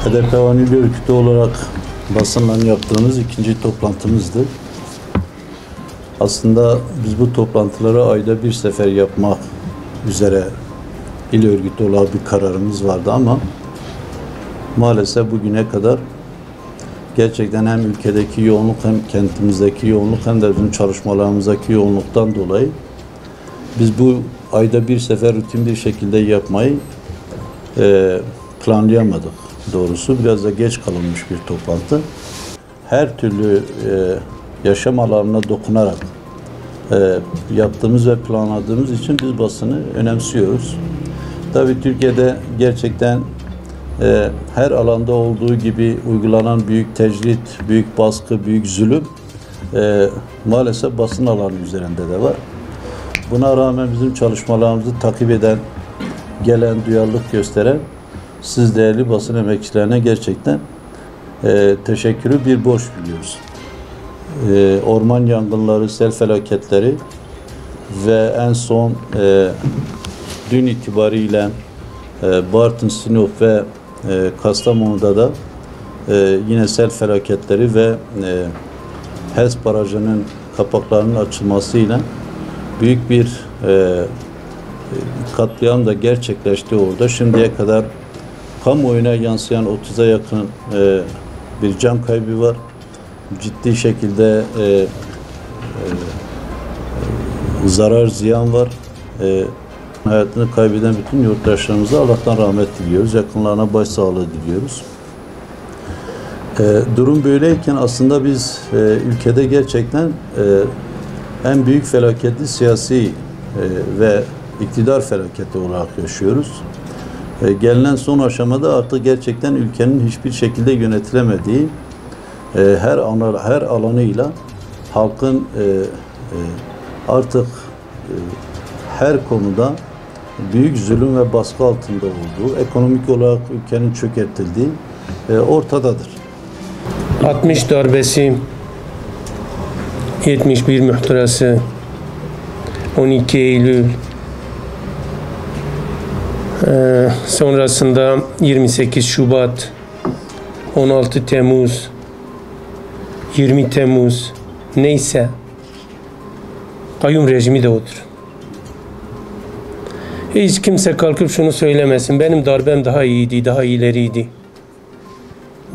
HDP Vanilya Örgütü olarak basınla yaptığımız ikinci toplantımızdı. Aslında biz bu toplantıları ayda bir sefer yapmak üzere il örgütü olarak bir kararımız vardı ama maalesef bugüne kadar gerçekten hem ülkedeki yoğunluk hem kentimizdeki yoğunluk hem de bizim çalışmalarımızdaki yoğunluktan dolayı biz bu ayda bir sefer rutin bir şekilde yapmayı planlayamadık doğrusu. Biraz da geç kalınmış bir toplantı. Her türlü yaşam alanına dokunarak yaptığımız ve planladığımız için biz basını önemsiyoruz. Tabii Türkiye'de gerçekten her alanda olduğu gibi uygulanan büyük tecrit, büyük baskı, büyük zulüm maalesef basın alanı üzerinde de var. Buna rağmen bizim çalışmalarımızı takip eden, gelen, duyarlılık gösteren siz değerli basın emekçilerine gerçekten teşekkürü bir borç biliyoruz. Orman yangınları, sel felaketleri ve en son dün itibariyle Bartın, Sinop ve Kastamonu'da da yine sel felaketleri ve HES barajının kapaklarının açılmasıyla büyük bir katliam da gerçekleşti orada. Şimdiye kadar kamuoyuna yansıyan 30'a yakın bir can kaybı var. Ciddi şekilde zarar, ziyan var. Hayatını kaybeden bütün yurttaşlarımıza Allah'tan rahmet diliyoruz. Yakınlarına başsağlığı diliyoruz. Durum böyleyken aslında biz ülkede gerçekten en büyük felaketli siyasi ve iktidar felaketi olarak yaşıyoruz. Gelinen son aşamada artık gerçekten ülkenin hiçbir şekilde yönetilemediği her alanıyla halkın artık her konuda büyük zulüm ve baskı altında olduğu, ekonomik olarak ülkenin çökertildiği ortadadır. 60 darbesi, 71 muhtırası, 12 Eylül, sonrasında 28 Şubat, 16 Temmuz, 20 Temmuz, neyse kayyum rejimi de odur. Hiç kimse kalkıp şunu söylemesin, benim darbem daha iyiydi, daha ileriydi,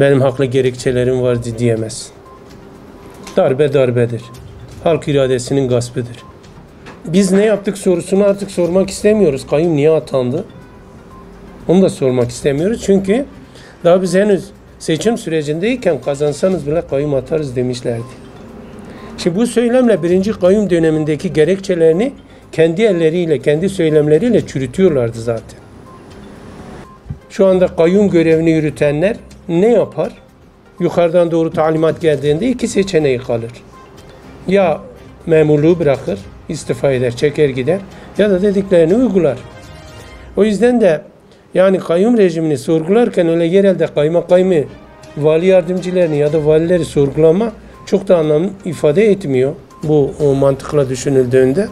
benim haklı gerekçelerim vardı diyemez. Darbe darbedir. Halk iradesinin gaspıdır. Biz ne yaptık sorusunu artık sormak istemiyoruz. Kayyum niye atandı? Onu da sormak istemiyoruz. Çünkü daha biz henüz seçim sürecindeyken kazansanız bile kayyum atarız demişlerdi. Şimdi bu söylemle birinci kayyum dönemindeki gerekçelerini kendi elleriyle, kendi söylemleriyle çürütüyorlardı zaten. Şu anda kayyum görevini yürütenler ne yapar? Yukarıdan doğru talimat geldiğinde iki seçeneği kalır. Ya memurluğu bırakır, istifa eder, çeker gider ya da dediklerini uygular. O yüzden de yani kayyum rejimini sorgularken öyle yerelde kaymakamı, vali yardımcılarını ya da valileri sorgulama çok da anlam ifade etmiyor bu mantıkla düşünüldüğünde.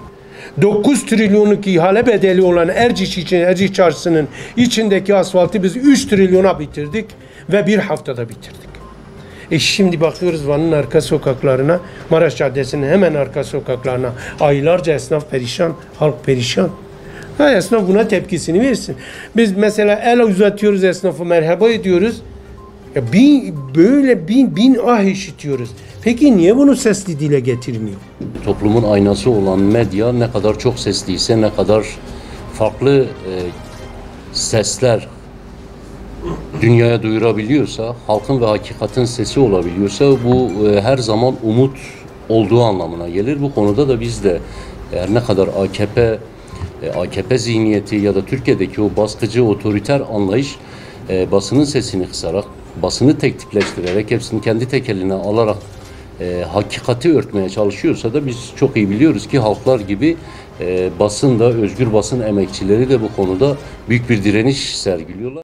9 trilyonluk ihale bedeli olan Erciş için, Erciş Çarşısı'nın içindeki asfaltı biz 3 trilyona bitirdik ve bir haftada bitirdik. Şimdi bakıyoruz Van'ın arka sokaklarına, Maraş Caddesi'nin hemen arka sokaklarına aylarca esnaf perişan, halk perişan. Esnaf buna tepkisini versin. Biz mesela el uzatıyoruz, esnafı merhaba ediyoruz. Ya bin ah işitiyoruz. Peki niye bunu sesli dile getirmiyor? Toplumun aynası olan medya ne kadar çok sesliyse, ne kadar farklı sesler dünyaya duyurabiliyorsa, halkın ve hakikatin sesi olabiliyorsa bu her zaman umut olduğu anlamına gelir. Bu konuda da biz de eğer ne kadar AKP zihniyeti ya da Türkiye'deki o baskıcı, otoriter anlayış basının sesini kısarak, basını tek tipleştirerek, hepsini kendi tekeline alarak hakikati örtmeye çalışıyorsa da biz çok iyi biliyoruz ki halklar gibi basın da, özgür basın emekçileri de bu konuda büyük bir direniş sergiliyorlar.